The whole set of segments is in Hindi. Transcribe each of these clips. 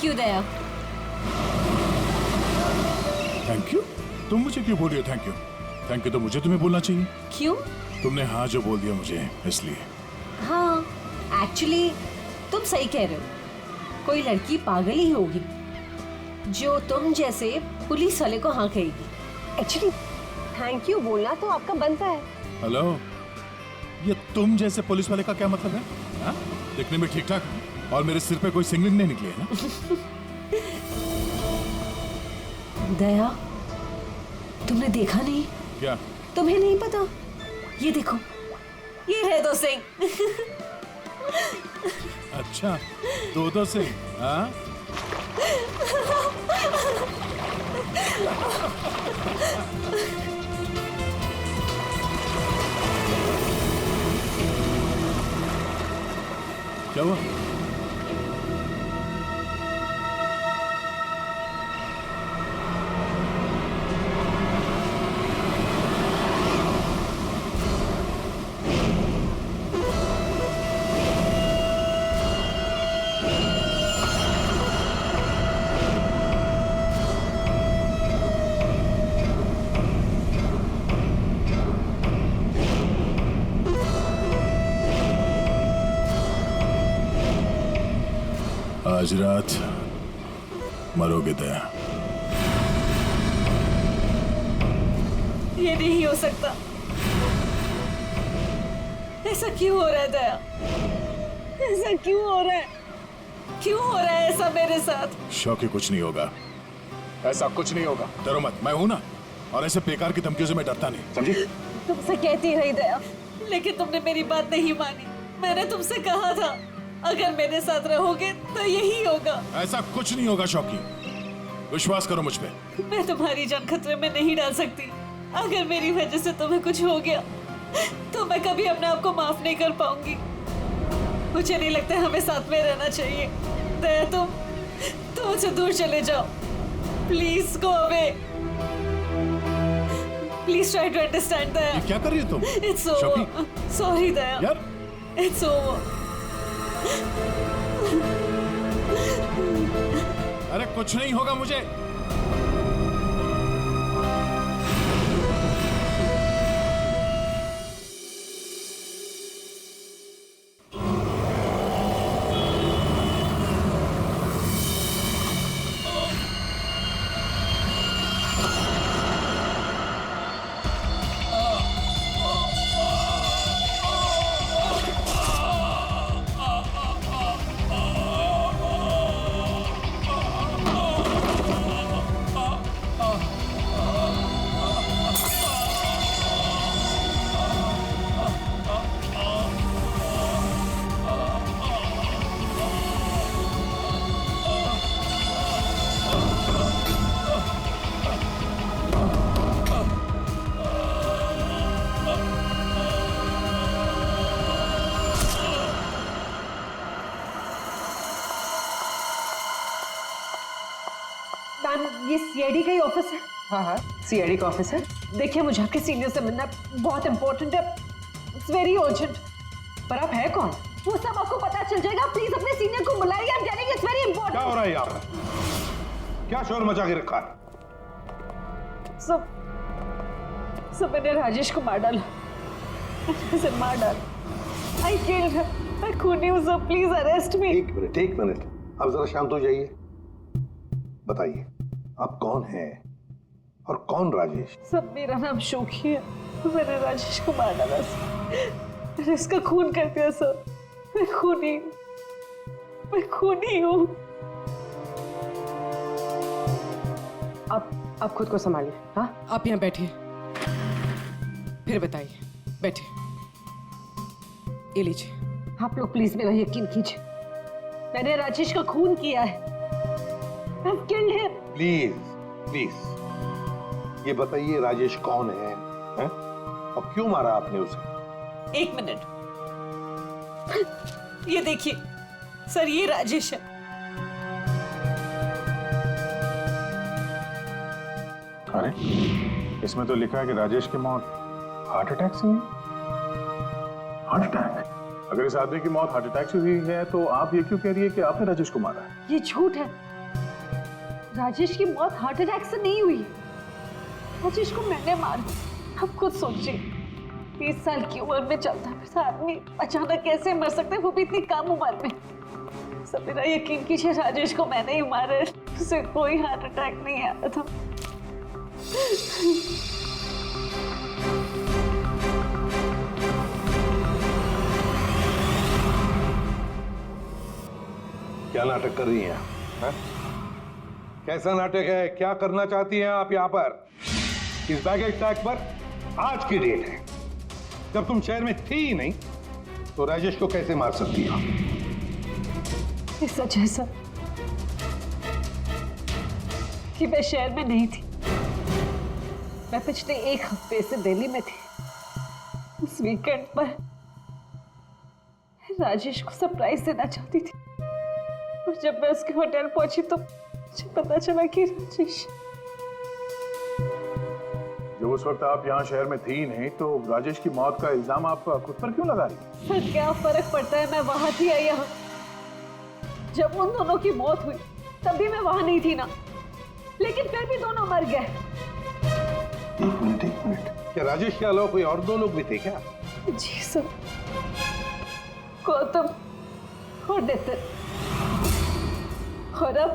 Thank you Daya. Thank you? तुम मुझे क्यों बोल रही हो थैंक यू? थैंक यू तो मुझे तुम्हें बोलना चाहिए। क्यों? तुमने हाँ जो बोल दिया मुझे इसलिए। हाँ, एक्चुअली तुम सही कह रहे हो। कोई लड़की पागल ही होगी जो तुम जैसे पुलिस वाले को हाँ कहेगी। एक्चुअली थैंक यू बोलना तो आपका बनता है। हेलो, ये तुम जैसे पुलिस वाले का क्या मतलब है? हाँ? दिखने में ठीक ठाक और मेरे सिर पे कोई सिंगलिंग नहीं निकली है ना? दया, तुमने देखा नहीं? क्या? तुम्हें नहीं पता? ये देखो, ये है 2 सिंह। अच्छा, 2 सिंह, हाँ? क्या हुआ? आज रात मरोगे दया। ये नहीं हो सकता। ऐसा क्यों हो रहा है दया? ऐसा क्यों हो रहा है? क्यों हो रहा है ऐसा मेरे साथ? शौकी, कुछ नहीं होगा, ऐसा कुछ नहीं होगा। डरो मत, मैं हूं ना, और ऐसे बेकार की धमकियों से मैं डरता नहीं, समझी? तुमसे कहती रही दया, लेकिन तुमने मेरी बात नहीं मानी। मैंने तुमसे कहा था अगर मेरे साथ रहोगे तो यही होगा। ऐसा कुछ नहीं होगा शौकी, विश्वास करो मुझ पे। मैं तुम्हारी जान खतरे में नहीं डाल सकती। अगर मेरी वजह से तुम्हें कुछ हो गया तो मैं कभी अपने आप को माफ नहीं कर पाऊंगी। मुझे नहीं लगता हमें साथ में रहना चाहिए। दया, तुम मुझसे दूर चले जाओ। Please go away. Please try to understand Daya. ये क्या कर रही हो तुम? It's over. सॉरी दया। यार, इट्स ओवर। अरे कुछ नहीं होगा मुझे। मैम, ये सीआईडी का ही ऑफिस है। हाँ, सीआईडी का ऑफिस है। देखिए, मुझे आपके सीनियर से मिलना बहुत इंपॉर्टेंट है। It's very urgent. पर आप है कौन? वो सब आपको पता चल जाएगा। प्लीज अपने सीनियर को बुलाइए। I am telling it's very important. क्या हो रहा है यहाँ पर? क्या शोर मचा के रखा है? सब मैंने राजेश को मार डाला। उसे मार डाला। I killed him. मैं खूनी हूँ सर, प्लीज अरेस्ट मी। एक मिनट, अब जरा शांत हो जाइए। बताइए, आप कौन हैं और कौन राजेश? सब, मेरा नाम शोकी है। मैंने राजेश को मार डाला सर। मैंने इसका खून कर दिया सर। मैं खूनी हूँ। आप खुद को संभालिए। हाँ, आप यहाँ बैठिए, फिर बताइए। बैठिए, ये लीजिए। आप लोग प्लीज मेरा यकीन कीजिए। मैंने राजेश का खून किया है। I've killed him. प्लीज ये बताइए, राजेश कौन है? और क्यों मारा आपने उसे? 1 मिनट। ये देखिए सर, ये राजेश है। अरे, इसमें तो लिखा है कि राजेश की मौत हार्ट अटैक से हुई। Heart attack? अगर इस आदमी की मौत हार्ट अटैक से हुई है तो आप ये क्यों कह रही है कि आपने राजेश को मारा है? ये झूठ है। राजेश की मौत हार्ट अटैक से नहीं हुई। राजेश को मैंने मारा। आप खुद सोचिए, 30 साल की उम्र में चलता फिरता आदमी अचानक कैसे मर सकता है, वो भी इतनी कम उम्र में। सब मेरा यकीन कीजिए, राजेश को मैंने ही मारा। उसे कोई हार्ट अटैक नहीं आया था। क्या नाटक कर रही हैं आप? हाँ? कैसा नाटक है? क्या करना चाहती हैं आप यहाँ पर? इस बैगेज टैग पर आज की डेट है। जब तुम शहर में थी ही नहीं तो राजेश को कैसे मार सकती हो? ये सच है सर कि मैं शहर में नहीं थी। मैं पिछले 1 हफ्ते से दिल्ली में थी। उस वीकेंड पर राजेश को सरप्राइज देना चाहती थी और जब मैं उसके होटल पहुंची तो मुझे पता चला कि राजेश। जब उस वक्त आप यहाँ शहर में थी नहीं तो राजेश की मौत का इल्जाम आप खुद पर क्यों लगा रही? सर क्या फर्क पड़ता है, मैं वहां थी या यहाँ। जब उन दोनों की मौत हुई तब भी मैं वहां नहीं थी ना, लेकिन फिर भी दोनों मर गए। एक मिनट, क्या राजेश के अलावा कोई और 2 लोग भी थे क्या? जी सर, गौतम और नितिन, और अब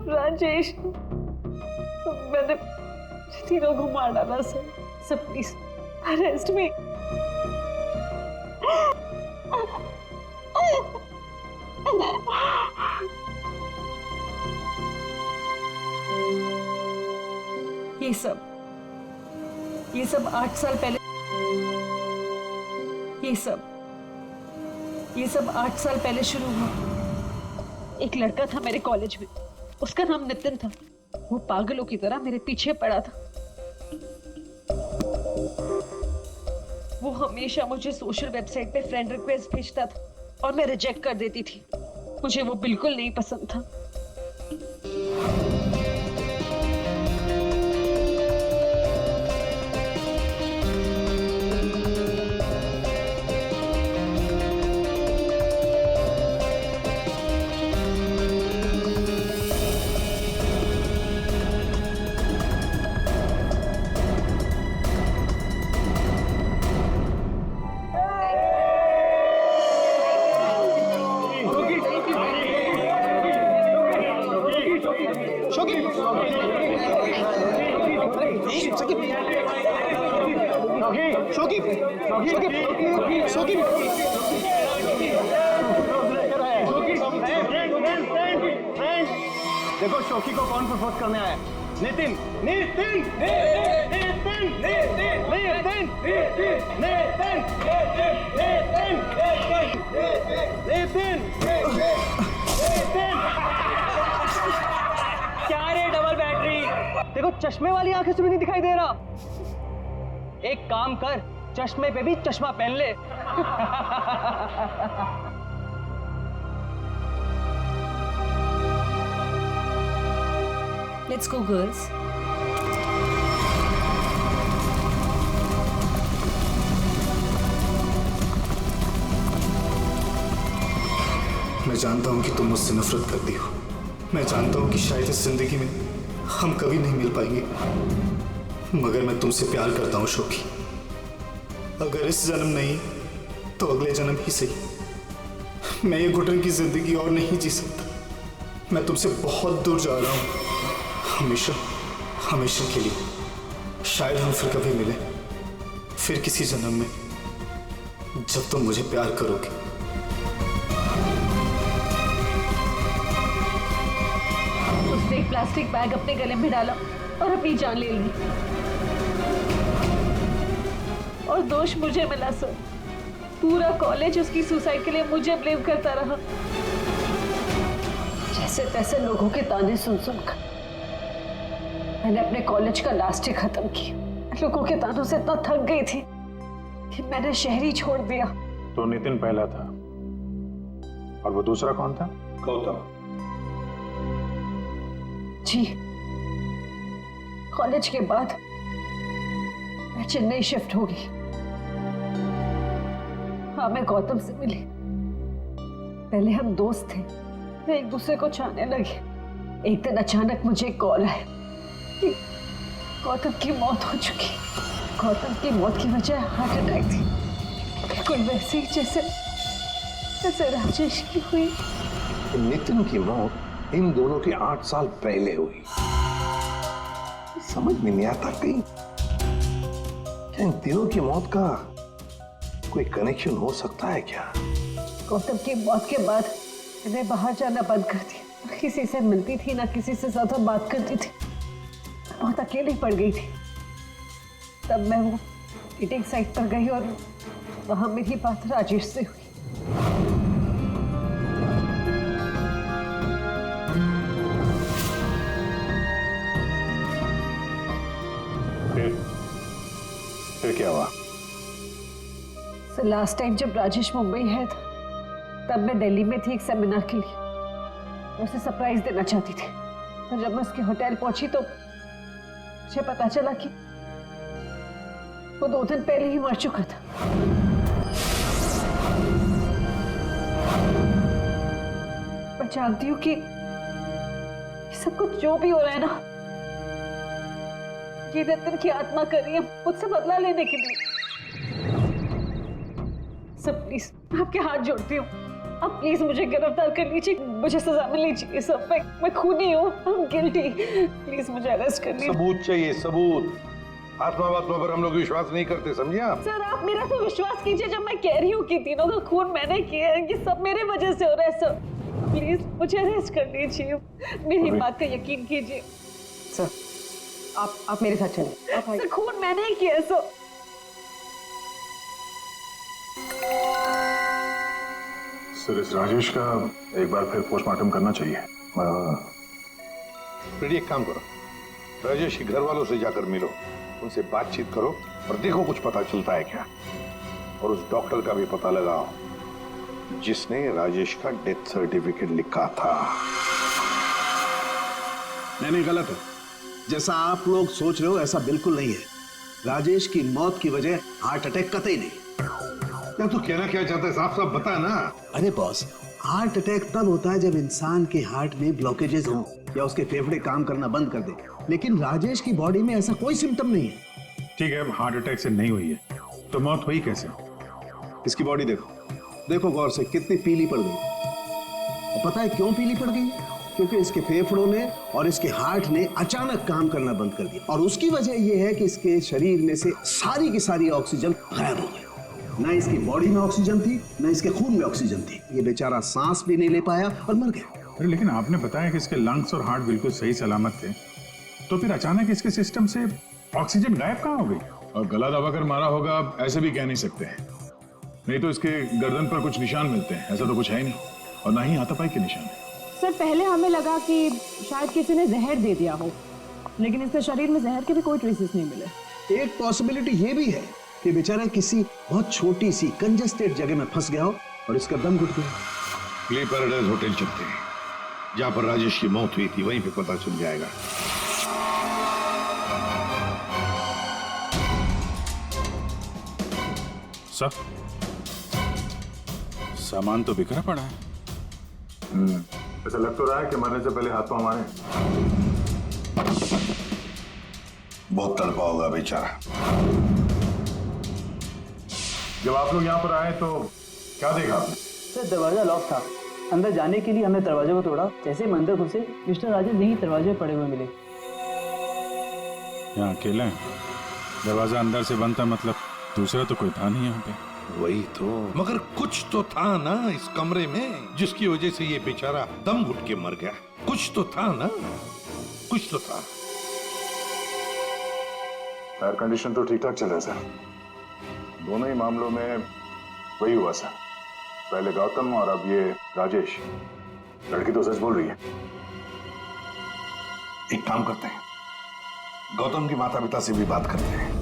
राजेश। तो मैंने तीनों को मार डाला सर। सर प्लीज अरेस्ट मी। ये सब 8 साल पहले, ये सब 8 साल पहले शुरू हुआ। एक लड़का था मेरे कॉलेज में, उसका नाम नितिन था। वो पागलों की तरह मेरे पीछे पड़ा था। वो हमेशा मुझे सोशल वेबसाइट पे फ्रेंड रिक्वेस्ट भेजता था और मैं रिजेक्ट कर देती थी। मुझे वो बिल्कुल नहीं पसंद था। देखो शोकी को कौन प्रपोज करने आया? नितिन, नितिन, नितिन, नितिन, नितिन, नितिन, नितिन, नितिन। क्या रे डबल बैटरी? देखो चश्मे वाली आंखें से भी नहीं दिखाई दे रहा। एक काम कर, चश्मे पे भी चश्मा पहन ले। Let's go, girls. मैं जानता हूं कि तुम मुझसे नफरत करती हो। मैं जानता हूं कि शायद इस जिंदगी में हम कभी नहीं मिल पाएंगे, मगर मैं तुमसे प्यार करता हूं शोकी। अगर इस जन्म नहीं तो अगले जन्म ही सही। मैं ये घुटन की जिंदगी और नहीं जी सकता। मैं तुमसे बहुत दूर जा रहा हूं, हमेशा हमेशा के लिए। शायद हम फिर कभी मिले, फिर किसी जन्म में, जब तुम मुझे प्यार करोगे। उसने एक प्लास्टिक बैग अपने गले में डाला और अपनी जान ले ली। और दोष मुझे मिला सर। पूरा कॉलेज उसकी सुसाइड के लिए मुझे ब्लेम करता रहा। जैसे तैसे लोगों के ताने सुन सुनकर मैंने अपने कॉलेज का लास्ट ईयर खत्म किया। लोगों के तानों से इतना थक गई थी कि मैंने शहर ही छोड़ दिया। तो नितिन पहला था और वो दूसरा कौन था? गौतम। जी, कॉलेज के बाद मैं चेन्नई शिफ्ट हो गई। हाँ, मैं गौतम से मिली। पहले हम दोस्त थे, फिर एक दूसरे को चाहने लगे। एक दिन अचानक मुझे कॉल आया कि गौतम की मौत हो चुकी। गौतम की मौत की वजह हार्ट अटैक थी, बिल्कुल वैसे ही जैसे राजेश की हुई। नितिन की मौत इन दोनों की 8 साल पहले हुई। समझ में नहीं आता कहीं क्या इन तीनों की मौत का कोई कनेक्शन हो सकता है क्या? गौतम की मौत के बाद मैंने बाहर जाना बंद कर दिया। ना किसी से मिलती थी, ना किसी से ज्यादा बात करती थी। बहुत अकेली पड़ गई थी। तब मैं वो मीटिंग साइट पर गई और वहां मेरी बात राजेश से हुई। फिर क्या हुआ? लास्ट टाइम जब राजेश मुंबई है था, तब मैं दिल्ली में थी एक सेमिनार के लिए। मैं उसे सरप्राइज देना चाहती थी। तो जब मैं उसके होटल पहुंची तो मुझे पता चला कि वो 2 दिन पहले ही मर चुका था। मैं जानती हूँ कि सब कुछ जो भी हो रहा है ना, ये नितिन की आत्मा कर रही है मुझसे बदला लेने के लिए। सब प्लीज आपके हाथ जोड़ती हूँ, आप प्लीज मुझे गिरफ्तार कर लीजिए, मुझे सजा मिलनी चाहिए। सब मैं खूनी हूँ, I'm guilty। प्लीज मुझे अरेस्ट कर लीजिए। सबूत चाहिए, सबूत। आत्मा पर हम लोग विश्वास नहीं करते, समझे आप? सर आप मेरा तो विश्वास कीजिए जब मैं कह रही हूँ कि तीनों का खून मैंने किया है। ये सब मेरे वजह से हो रहा है सर। प्लीज मुझे अरेस्ट कर लीजिए, मेरी बात का यकीन कीजिए। सर आप मेरे साथ चलें। सर खून मैंने ही किया है सर। सर इस राजेश का एक बार फिर पोस्टमार्टम करना चाहिए। फिर एक काम करो, राजेश के घर वालों से जाकर मिलो, उनसे बातचीत करो और देखो कुछ पता चलता है क्या। और उस डॉक्टर का भी पता लगाओ जिसने राजेश का डेथ सर्टिफिकेट लिखा था। नहीं गलत है। जैसा आप लोग सोच रहे हो ऐसा बिल्कुल नहीं है। राजेश की मौत की वजह हार्ट अटैक कतई नहीं। क्या तू कहना क्या चाहता है? साफ साफ बता ना। अरे बॉस, हार्ट अटैक तब होता है जब इंसान के हार्ट में ब्लॉकेजेस हो या उसके फेफड़े काम करना बंद कर दे। लेकिन राजेश की बॉडी में ऐसा कोई सिम्टम नहीं है। ठीक है, अब हार्ट अटैक से नहीं हुई है तो मौत हुई कैसे? इसकी बॉडी देखो गौर से, कितनी पीली पड़ गई। और पता है क्यों पीली पड़ गई? क्योंकि इसके फेफड़ों ने और इसके हार्ट ने अचानक काम करना बंद कर दिया। और उसकी वजह यह है कि इसके शरीर में से सारी की सारी ऑक्सीजन गायब हो गई। ना इसकी बॉडी में ऑक्सीजन थी, ना इसके खून में ऑक्सीजन थी। ये बेचारा सांस भी नहीं ले पाया और मर गया। अरे लेकिन आपने बताया कि इसके लंग्स और हार्ट बिल्कुल सही सलामत थे, तो फिर अचानक इसके सिस्टम से ऑक्सीजन गायब कहाँ हो गई? और गला दबाकर मारा होगा ऐसे भी कह नहीं सकते हैं। नहीं तो इसके गर्दन पर कुछ निशान मिलते हैं, ऐसा तो कुछ है ही नहीं, और ना ही हाथापाई के निशान है। सर पहले हमें लगा कि शायद किसी ने जहर दे दिया हो, लेकिन इसके शरीर में जहर के भी कोई ट्रेसेस नहीं मिले। एक पॉसिबिलिटी ये भी है कि बेचारा किसी बहुत छोटी सी कंजेस्टेड जगह में फंस गया हो और इसका दम घुट गया। क्ले पैराडाइज होटल चलते हैं, जहां पर राजेश की मौत हुई थी, वहीं पे पता चल जाएगा। सर सामान तो बिखरा पड़ा है। ऐसा लग तो रहा है कि मरने से पहले हाथ पांव मारे। बहुत तड़पा होगा बेचारा। जब आप लोग यहाँ पर आए तो क्या देखा आपने? सर दरवाजा लॉक था। अंदर जाने के लिए हमने दरवाजे को तोड़ा। जैसे हम अंदर घुसे, मिस्टर राजेश यहीं दरवाजे पड़े हुए मिले। यहाँ अकेले हैं, दरवाजा अंदर से बंद था, मतलब दूसरा तो कोई था नहीं यहाँ पे। वही तो, मगर कुछ तो था ना इस कमरे में जिसकी वजह से ये बेचारा दम घुट के मर गया। कुछ तो था ना, कुछ तो था। एयर कंडीशन तो ठीक ठाक चल रहा है सर। दोनों ही मामलों में वही हुआ सर, पहले गौतम और अब ये राजेश। लड़की तो सच बोल रही है। एक काम करते हैं, गौतम के माता पिता से भी बात करते हैं।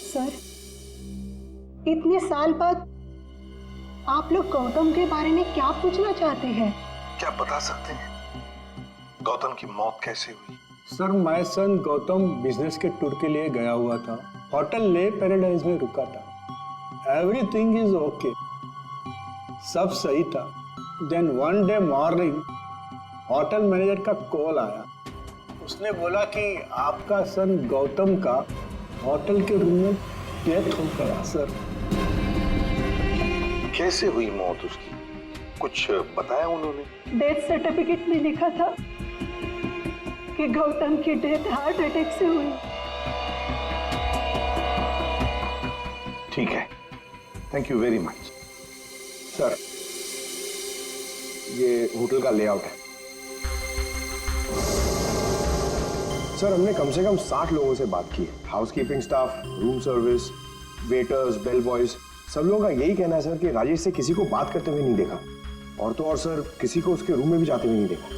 सर इतने साल बाद आप लोग गौतम के बारे में क्या पूछना चाहते हैं? क्या बता सकते हैं गौतम की मौत कैसे हुई? Sir my son Gautam business के टूर के लिए गया हुआ था। होटल ले पैराडाइज में रुका था। एवरीथिंग इज ओके, सब सही था। Then one day morning hotel manager का कॉल आया। उसने बोला कि आपका सन गौतम का होटल के रूम में डेथ हो गया सर। कैसे हुई मौत उसकी? कुछ बताया उन्होंने? डेथ सर्टिफिकेट में लिखा था कि गौतम की डेथ हार्ट अटैक से हुई। ठीक है, thank you very much. Sir, ये होटल का लेआउट है। सर, हमने कम से कम 60 लोगों से बात की है। Housekeeping staff, room service, waiters, bell boys, सब लोगों का यही कहना है सर कि राजेश से किसी को बात करते हुए नहीं देखा, और तो और सर किसी को उसके रूम में भी जाते हुए नहीं देखा।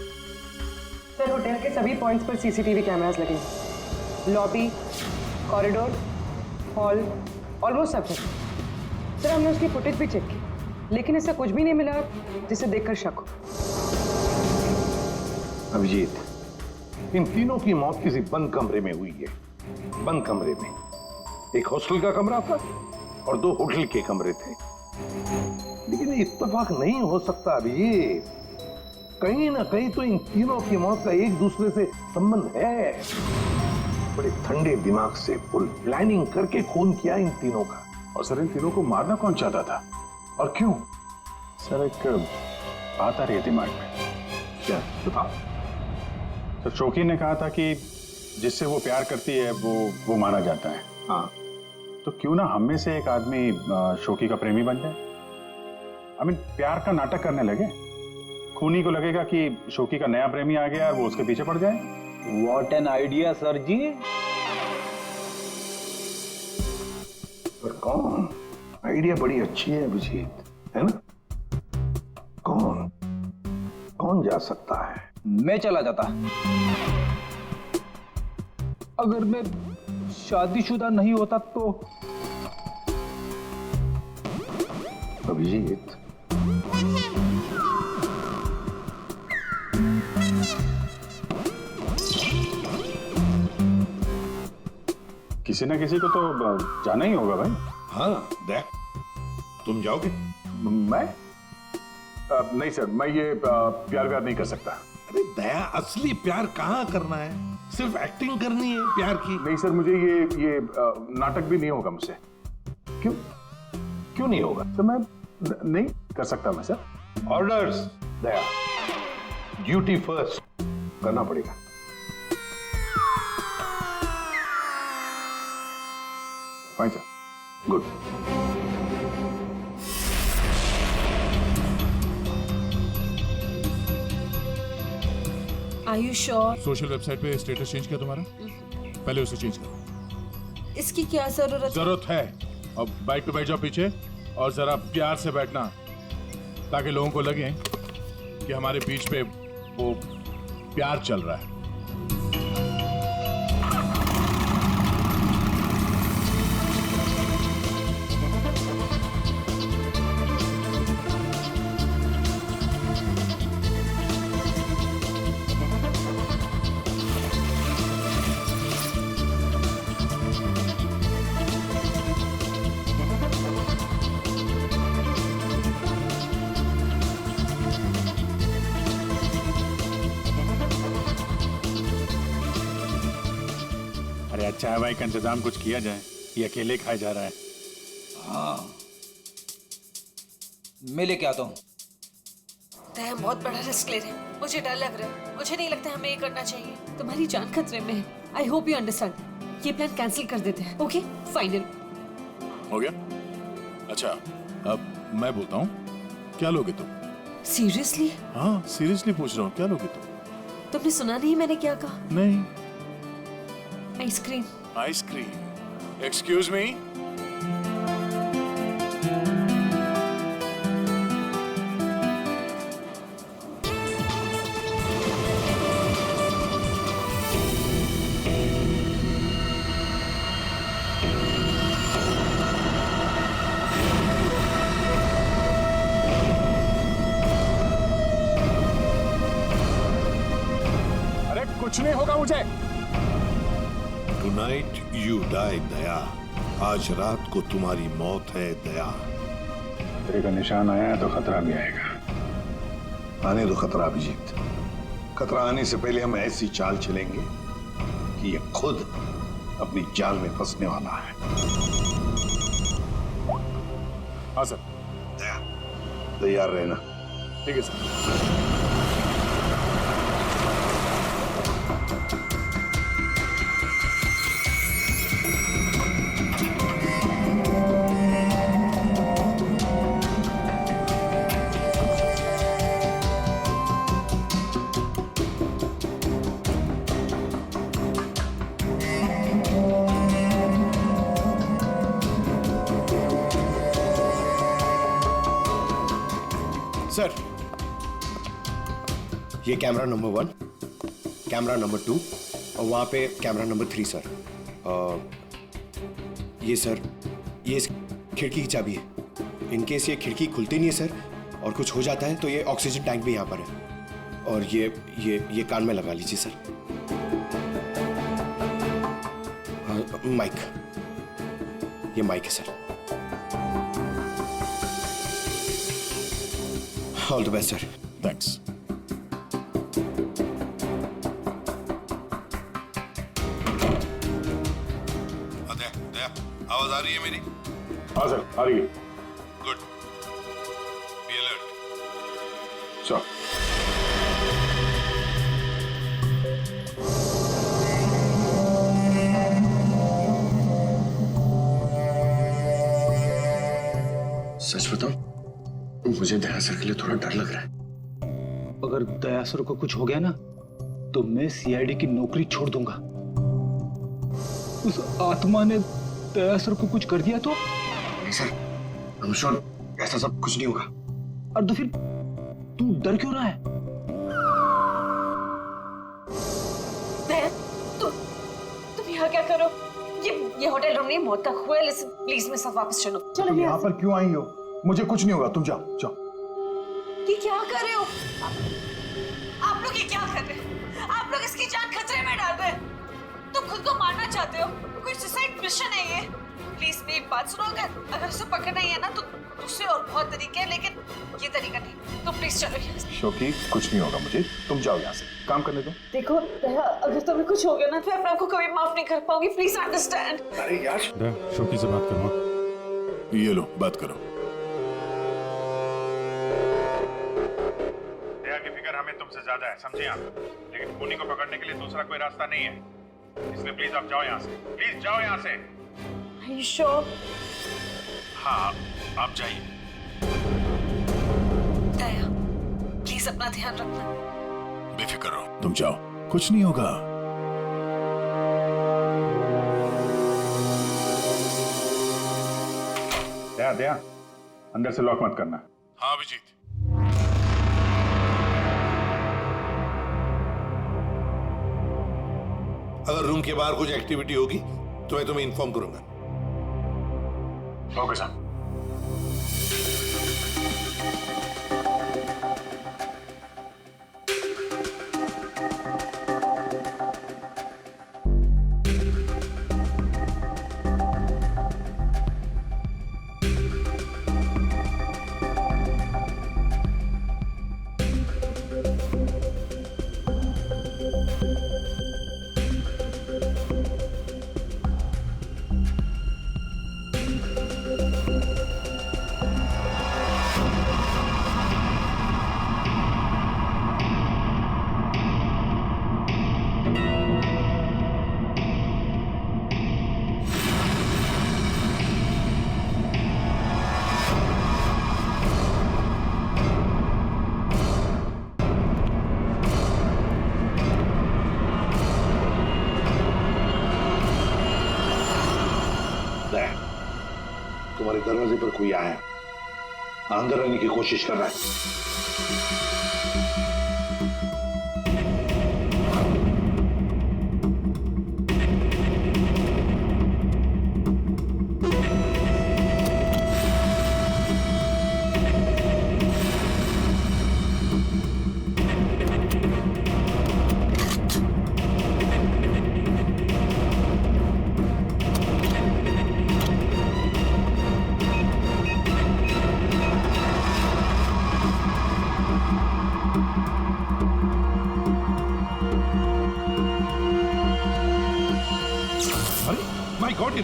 सर, होटल के सभी पॉइंट्स पर सीसीटीवी कैमरास लगे हैं। लॉबी, कॉरिडोर, हॉल, ऑलमोस्ट सब जगह। सर, हमने उसकी फुटेज भी चेक की, लेकिन ऐसा कुछ भी नहीं मिला जिसे देखकर शक हो। अभिजीत, इन तीनों की मौत किसी बंद कमरे में हुई है। बंद कमरे में एक हॉस्टल का कमरा था और 2 होटल के कमरे थे। लेकिन इत्तेफाक नहीं हो सकता अभिजीत। कहीं ना कहीं तो इन तीनों की मौत का एक दूसरे से संबंध है। बड़े ठंडे दिमाग से फुल प्लानिंग करके खून किया इन तीनों का। और सर, इन तीनों को मारना कौन चाहता था और क्यों? सर, एक बात आ रही है दिमाग में। क्या बताओ? सर, शोकी ने कहा था कि जिससे वो प्यार करती है वो मारा जाता है। हाँ, तो क्यों ना हम में से एक आदमी शोकी का प्रेमी बन जाए। प्यार का नाटक करने लगे। खूनी को लगेगा कि शोकी का नया प्रेमी आ गया और वो उसके पीछे पड़ जाए। व्हाट एन आइडिया सर जी। पर कौन? आइडिया बड़ी अच्छी है अभिजीत, है ना? कौन जा सकता है? मैं चला जाता। अगर मैं शादीशुदा नहीं होता तो। अभिजीत, किसी ना किसी को तो जाना ही होगा भाई। हाँ दया, तुम जाओगे? मैं नहीं सर, मैं ये प्यार व्यार नहीं कर सकता। अरे दया, असली प्यार कहाँ करना है? सिर्फ एक्टिंग करनी है प्यार की। नहीं सर, मुझे ये नाटक भी नहीं होगा मुझसे। क्यों नहीं होगा? तो मैं नहीं कर सकता मैं सर। ऑर्डर्स दया, ड्यूटी फर्स्ट करना पड़ेगा। Fine sir, good. Are you sure? Social website पे स्टेटस चेंज किया तुम्हारा? पहले उसे चेंज करो। इसकी क्या जरूरत है? अब बाइक पे बैठ जाओ पीछे और जरा प्यार से बैठना, ताकि लोगों को लगे कि हमारे बीच पे वो प्यार चल रहा है। चाय वाय का इंतजाम कुछ किया जाए, ये अकेले खाया जा रहा है। हाँ, मैं लेके आता हूँ। हम बहुत बड़ा रिस्क ले रहे हैं, मुझे डर लग रहा है। मुझे नहीं लगता हमें ये करना चाहिए। तुम्हारी जान खतरे में है। I hope you understand. ये प्लान कैंसिल कर देते हैं। ओके, फाइनल हो गया? अच्छा, अब मैं बोलता हूँ, क्या लोगे तुम? सीरियसली? हाँ, सीरियसली पूछ रहा हूँ, क्या लोगे तुम? तुमने सुना नहीं मैंने क्या कहा? नहीं। आइसक्रीम। आइसक्रीम? Excuse me? अरे कुछ नहीं होगा मुझे। Tonight you die, दया। आज रात को तुम्हारी मौत है दया। खतरे का निशान आया है तो खतरा भी आएगा। आने दो खतरा अभिजीत। खतरा आने से पहले हम ऐसी चाल चलेंगे कि ये खुद अपनी जाल में फंसने वाला है। हाँ सर। तैयार रहना। ठीक है सर। सर, ये कैमरा नंबर 1, कैमरा नंबर 2 और वहाँ पे कैमरा नंबर 3 सर। ये सर, ये इस खिड़की की चाबी है। इन केस ये खिड़की खुलती नहीं है सर और कुछ हो जाता है तो ये ऑक्सीजन टैंक भी यहाँ पर है। और ये कान में लगा लीजिए सर। माइक, ये माइक है sir. All the best sir. Thanks. आवाज आ रही है मेरी? हाँ सर, आ रही है। गुड। Be alert. चलो। सच बताऊं, मुझे दया सर के लिए थोड़ा डर लग रहा है। अगर दया सर को कुछ हो गया ना तो मैं सीआईडी की नौकरी छोड़ दूंगा। उस आत्मा ने दया सर को कुछ कर दिया तो? नहीं सर, I'm sure ऐसा सब कुछ नहीं होगा। और तो फिर तू डर क्यों रहा है? तुम यहाँ क्या करो? ये होटल रूम नहीं, मौत का कुआं है। लिसन प्लीज मेरे साथ वापस चलो। तुम यहाँ पर क्यों आई हो? मुझे कुछ नहीं होगा, तुम जाओ जाओ। ये क्या कर रहे हो आप लोग? ये क्या कर रहे हो आप लोग? इसकी जान खतरे में डाल रहे हैं। तुम खुद को मारना चाहते हो? कोई सुसाइड मिशन है ये? प्लीज मेरी बात सुनो। अगर उसे पकड़ना ही है ना तो दूसरे और बहुत तरीके हैं, लेकिन ये तरीका नहीं। तो प्लीज चलो यहाँ से। शोकी, कुछ नहीं होगा मुझे, तुम जाओ यहाँ से, काम करने दो। देखो दया, अगर तुम्हें कुछ हो गया ना तो मैं अपने आप को कभी माफ नहीं कर पाऊंगी। Please understand. अरे यार, शोकी से बात करो। ये लो, बात करो। दया की फिक्र हमें तुमसे ज्यादा है, समझे आप? लेकिन खूनी को पकड़ने के लिए दूसरा कोई रास्ता नहीं है, इसलिए प्लीज आप जाओ यहाँ से। प्लीज जाओ यहाँ से। Are you sure? हाँ, आप जाइए। दया, प्लीज अपना ध्यान रखना। बेफिक्र रहो, तुम जाओ, कुछ नहीं होगा। दया दया, अंदर से लॉक मत करना। हाँ अभिजीत। अगर रूम के बाहर कुछ एक्टिविटी होगी तो मैं तुम्हें इन्फॉर्म करूंगा। ओके साहब। तुम्हारे दरवाजे पर कोई आया, अंदर आने की कोशिश कर रहा है।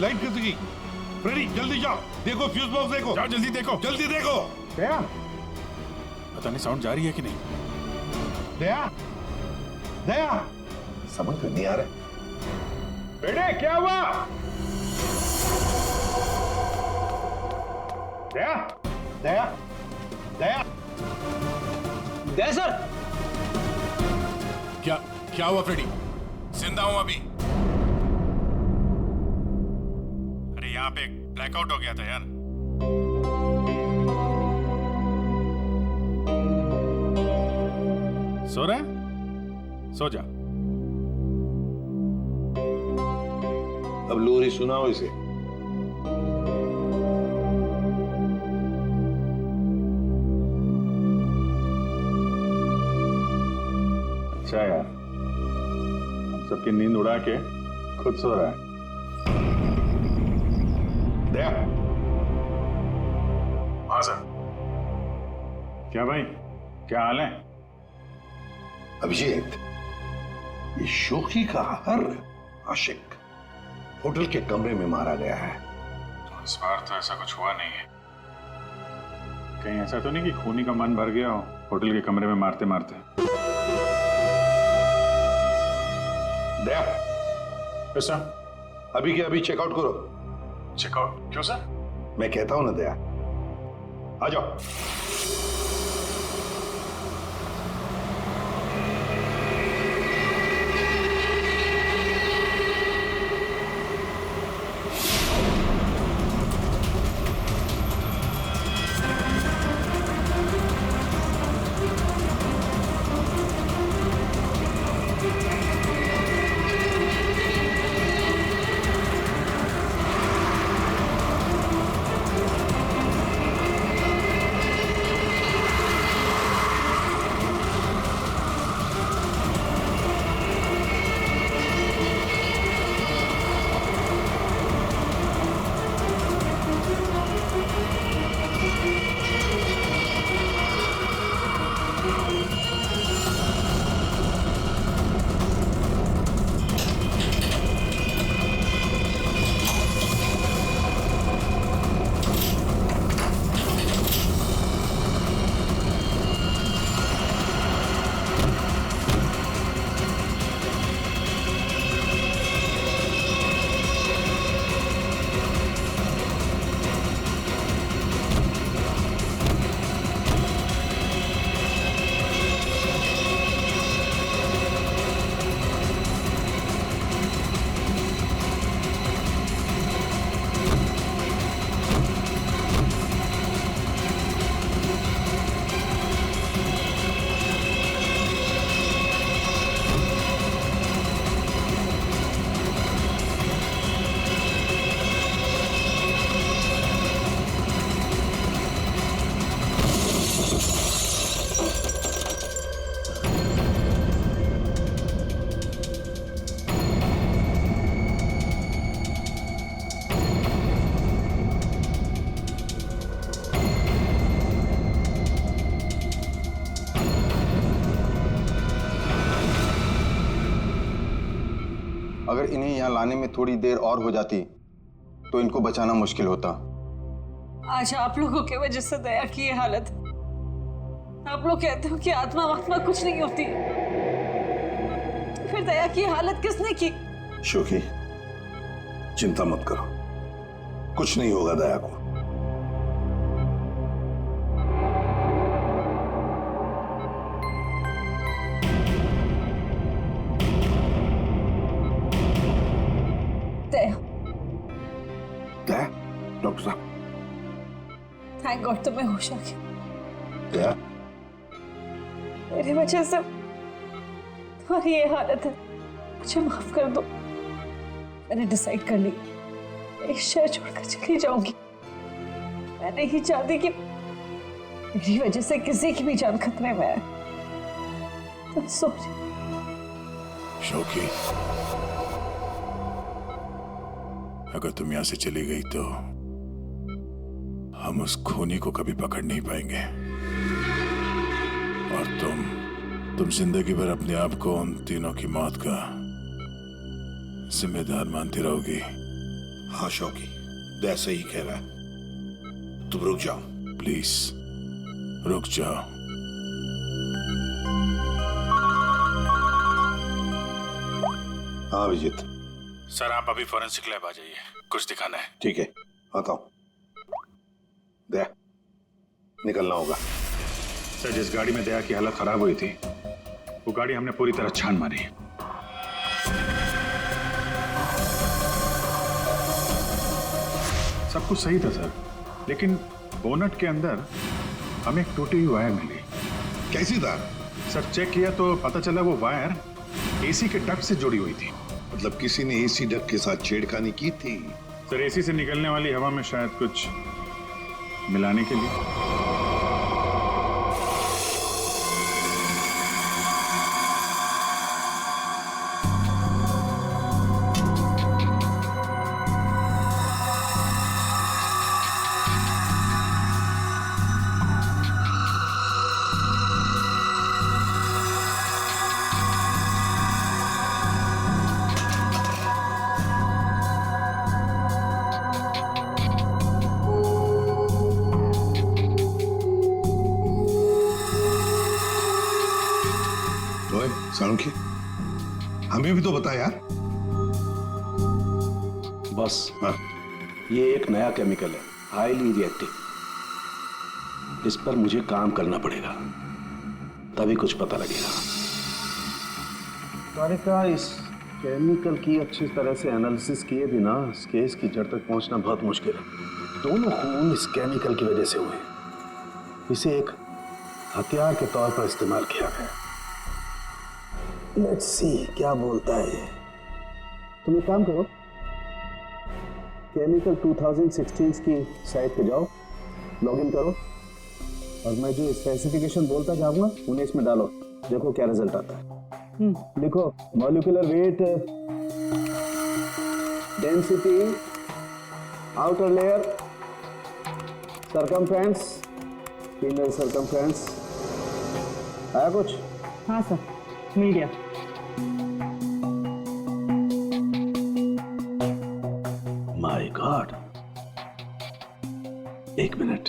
लाइट कैसे गई? फ्रेडी जल्दी जाओ, देखो फ्यूज बॉक्स देखो। जाओ जल्दी देखो। जल्दी देखो। दया, पता नहीं साउंड जा रही है कि नहीं। दया, दया, समझ में नहीं आ रहा। बेटे क्या हुआ? दया, दया, दया, दया सर। क्या क्या हुआ फ्रेडी? जिंदा हूं अभी। अरे यहाँ पे ब्लैकआउट हो गया था यार। सो रहा है? सो जा। अब लोरी सुनाओ इसे। अच्छा यार, हम सबकी नींद उड़ा के खुद सो रहा है। दया, हाँ सर। क्या भाई, क्या हाल है? अभिजीत, ये शोखी का हर आशिक होटल के कमरे में मारा गया है। तो इस बार तो ऐसा कुछ हुआ नहीं है। कहीं ऐसा तो नहीं कि खूनी का मन भर गया हो होटल के कमरे में मारते मारते। दया, यस सर। अभी के अभी चेकआउट करो। चेकआउट क्यों सर? मैं कहता हूं ना दया, आ जाओ। अगर इन्हें यहाँ लाने में थोड़ी देर और हो जाती तो इनको बचाना मुश्किल होता। आज आप लोगों की वजह से दया की ये हालत। आप लोग कहते हो कि आत्मा वात्मा कुछ नहीं होती, फिर दया की हालत किसने की? शोकी, चिंता मत करो, कुछ नहीं होगा दया को। दया, दया, डॉक्टर साहब। थैंक गॉड तुम्हें होश आ गया। दया, मेरी वजह से तुम्हारी ये हालत है, मुझे माफ कर दो। मैंने डिसाइड कर ली, एक शहर छोड़कर चली जाऊंगी। मैं नहीं चाहती कि मेरी वजह से किसी की भी जान खतरे में आए। तुम सोच। शोकी, अगर तुम यहां से चली गई तो हम उस खूनी को कभी पकड़ नहीं पाएंगे, और तुम जिंदगी भर अपने आप को उन तीनों की मौत का जिम्मेदार मानती रहोगी। हाँ शौकी, दया सही कह रहा है। तुम रुक जाओ प्लीज, रुक जाओ। हाँ अभिजीत। सर आप अभी फॉरेंसिक लैब आ जाइए, कुछ दिखाना है। ठीक है, आता हूं। दया, निकलना होगा। सर जिस गाड़ी में दया की हालत खराब हुई थी, वो गाड़ी हमने पूरी तरह छान मारी। सब कुछ सही था सर, लेकिन बोनट के अंदर हमें एक टूटी हुई वायर मिली। कैसी तार? सर चेक किया तो पता चला वो वायर एसी के डक्ट से जुड़ी हुई थी। मतलब किसी ने एसी डक्ट के साथ छेड़खानी की थी? सर एसी से निकलने वाली हवा में शायद कुछ मिलाने के लिए। सालुंखे, हमें भी तो बता यार। बस हाँ। ये एक नया केमिकल है, हाईली रिएक्टिव। इस पर मुझे काम करना पड़ेगा, तभी कुछ पता लगेगा। तारिका, इस केमिकल की अच्छी तरह से एनालिसिस किए बिना इस केस की जड़ तक पहुंचना बहुत मुश्किल है। दोनों खून इस केमिकल की वजह से हुए। इसे एक हथियार के तौर पर इस्तेमाल किया गया। लेट्स सी क्या बोलता है ये। तुम एक काम करो, केमिकल 2016 की साइट पे जाओ, लॉगिन करो और मैं जो स्पेसिफिकेशन बोलता जाऊंगा उन्हें इसमें डालो, देखो क्या रिजल्ट आता है। लिखो molecular weight, density, outer layer, circumference, inner circumference. आया कुछ? हाँ सर, मिल गया। माय गॉड, एक मिनट।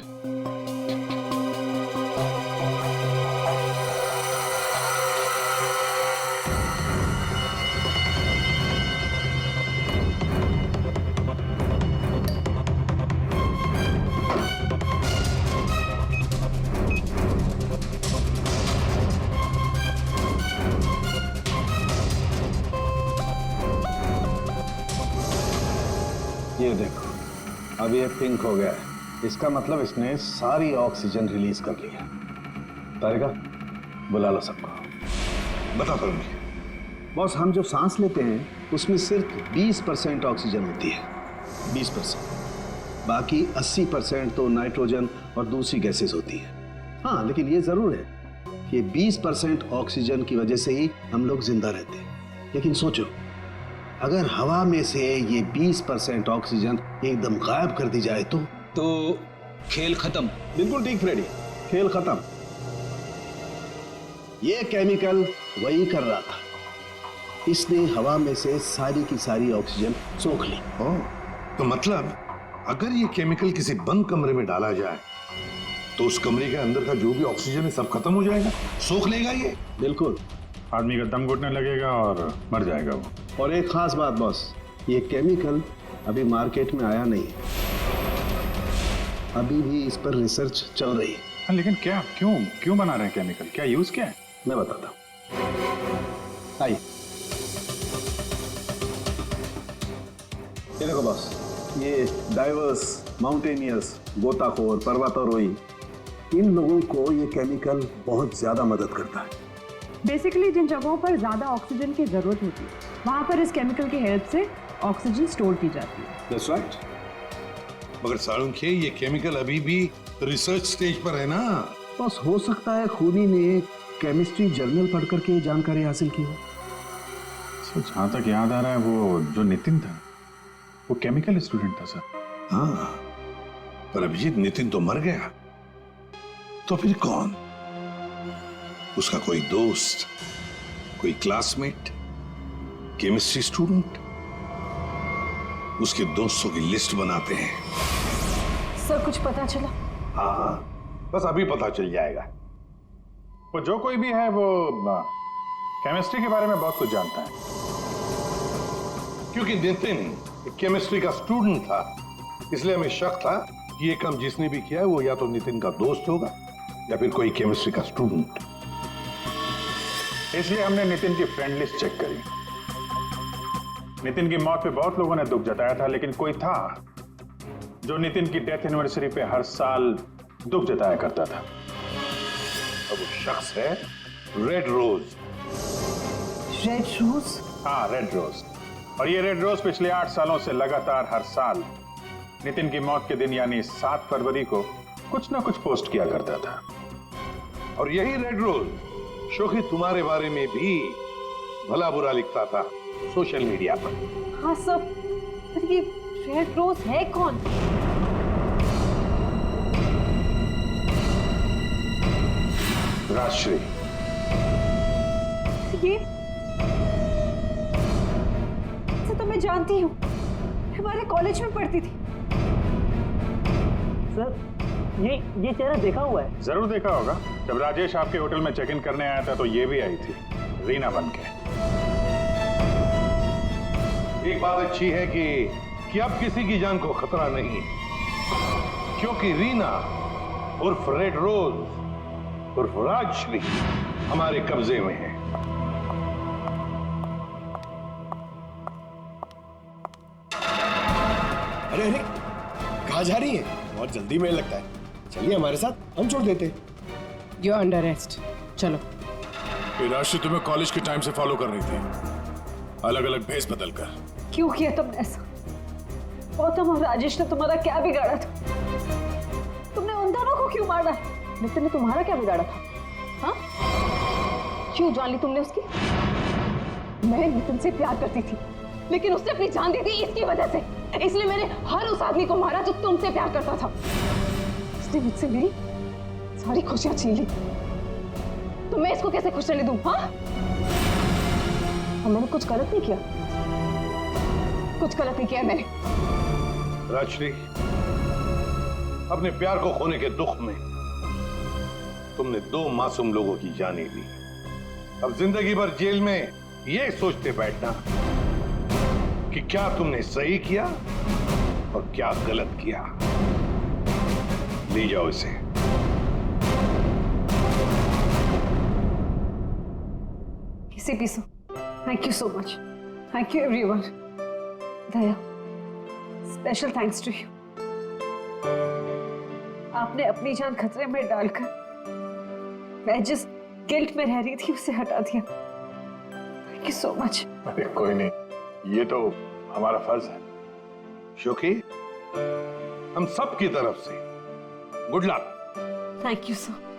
ये देखो, अब ये पिंक हो गया है। इसका मतलब इसने सारी ऑक्सीजन रिलीज कर ली है। तारिका, बुला लो सबको। बता करूंगी। बॉस, हम जो सांस लेते हैं उसमें सिर्फ 20% ऑक्सीजन होती है, 20%। बाकी 80% तो नाइट्रोजन और दूसरी गैसेस होती है। हाँ, लेकिन ये जरूर है कि 20% ऑक्सीजन की वजह से ही हम लोग जिंदा रहते हैं। लेकिन सोचो, अगर हवा में से ये 20% ऑक्सीजन एकदम गायब कर दी जाए तो खेल खत्म। बिल्कुल ठीक फ्रेडी, खेल खत्म। ये केमिकल वही कर रहा था। इसने हवा में से सारी की सारी ऑक्सीजन सोख ली। तो मतलब अगर ये केमिकल किसी बंद कमरे में डाला जाए तो उस कमरे के अंदर का जो भी ऑक्सीजन है सब खत्म हो जाएगा, सोख लेगा ये। बिल्कुल, आदमी का दम घुटने लगेगा और मर जाएगा वो। और एक खास बात बॉस, ये केमिकल अभी मार्केट में आया नहीं है, अभी भी इस पर रिसर्च चल रही है। हाँ, लेकिन क्या, क्यों बना रहे हैं केमिकल? क्या यूज क्या है? मैं बताता हूँ। आइए, ये देखो बॉस, ये डाइवर्स, माउंटेनियर्स, गोताखोर, पर्वतारोही, इन लोगों को ये केमिकल बहुत ज्यादा मदद करता है। बेसिकली जिन जगहों पर ज्यादा ऑक्सीजन की जरूरत होती है वहां पर इस केमिकल की हेल्प से ऑक्सीजन स्टोर की जाती है। That's right. मगर सालुंखे, ये केमिकल अभी भी रिसर्च स्टेज पर है ना। बस हो सकता है खूनी ने केमिस्ट्री जर्नल पढ़ करके जानकारी हासिल की हो। जहां तक याद आ रहा है, वो जो नितिन था वो केमिकल स्टूडेंट था सर। हाँ, पर अभिजीत, नितिन तो मर गया, तो फिर कौन? उसका कोई दोस्त, कोई क्लासमेट, केमिस्ट्री स्टूडेंट? उसके दोस्तों की लिस्ट बनाते हैं। सर कुछ पता चला? हाँ हाँ, बस अभी पता चल जाएगा। वो जो कोई भी है वो केमिस्ट्री के बारे में बहुत कुछ जानता है। क्योंकि नितिन केमिस्ट्री का स्टूडेंट था, इसलिए हमें शक था कि ये काम जिसने भी किया है वो या तो नितिन का दोस्त होगा या फिर कोई केमिस्ट्री का स्टूडेंट। इसलिए हमने नितिन की फ्रेंड लिस्ट चेक करी। नितिन की मौत पे बहुत लोगों ने दुख जताया था, लेकिन कोई था जो नितिन की डेथ एनिवर्सरी पे हर साल दुख जताया करता था। अब वो शख्स है रेड रोज। Red rose? हाँ, रेड रोज। और ये रेड रोज पिछले 8 सालों से लगातार हर साल नितिन की मौत के दिन यानी 7 फरवरी को कुछ ना कुछ पोस्ट किया करता था। और यही रेड रोज शोखी तुम्हारे बारे में भी भला बुरा लिखता था सोशल मीडिया पर। हाँ सर, पर ये रेड रोज है कौन? राजश्री। ये तो मैं जानती हूँ, हमारे कॉलेज में पढ़ती थी। सर ये चेहरा देखा हुआ है। जरूर देखा होगा। जब राजेश आपके होटल में चेक इन करने आया था तो ये भी आई थी, रीना बनके। एक बात अच्छी है कि अब किसी की जान को खतरा नहीं, क्योंकि रीना उर्फ रेड रोज उर्फ राजश्री हमारे कब्जे में है। अरे अरे, कहाँ जा रही है? बहुत जल्दी में लगता है। चलिए हमारे साथ, हम छोड़ देते हैं। यू आर अंडर अरेस्ट, चलो। राशि तुम्हें कॉलेज के टाइम से फॉलो कर रही थी, अलग अलग भेस बदल कर। क्यों किया तुमने ऐसा? गौतम और राजेश ने तुम्हारा क्या बिगाड़ा था? तुमने उन दोनों को क्यों मारा? नितिन ने तुम्हारा क्या बिगाड़ा था? हाँ, क्यों जान ली तुमने उसकी? मैं नितिन से प्यार करती थी, लेकिन उसने अपनी जान दी थी इसकी वजह से। इसलिए मैंने हर उस आदमी को मारा जो तुमसे प्यार करता था। उसने मुझसे मेरी सारी खुशियां छीन ली, तो मैं इसको कैसे खुश रहने दूं? हाँ, मैंने कुछ गलत नहीं किया। कुछ गलत नहीं किया मैंने। राजश्री, अपने प्यार को खोने के दुख में तुमने 2 मासूम लोगों की जानें ली। अब जिंदगी भर जेल में ये सोचते बैठना कि क्या तुमने सही किया और क्या गलत किया। ले जाओ इसे। इसे पीसो। Thank you so much. Thank you everyone. Daya, special thanks to you. आपने अपनी जान खतरे में डालकर मैं जिस गिल्ट में रह रही थी उसे हटा दिया। Thank you so much. अरे कोई नहीं, ये तो हमारा फर्ज है। शोकी, हम सब की तरफ से good luck. Thank you sir.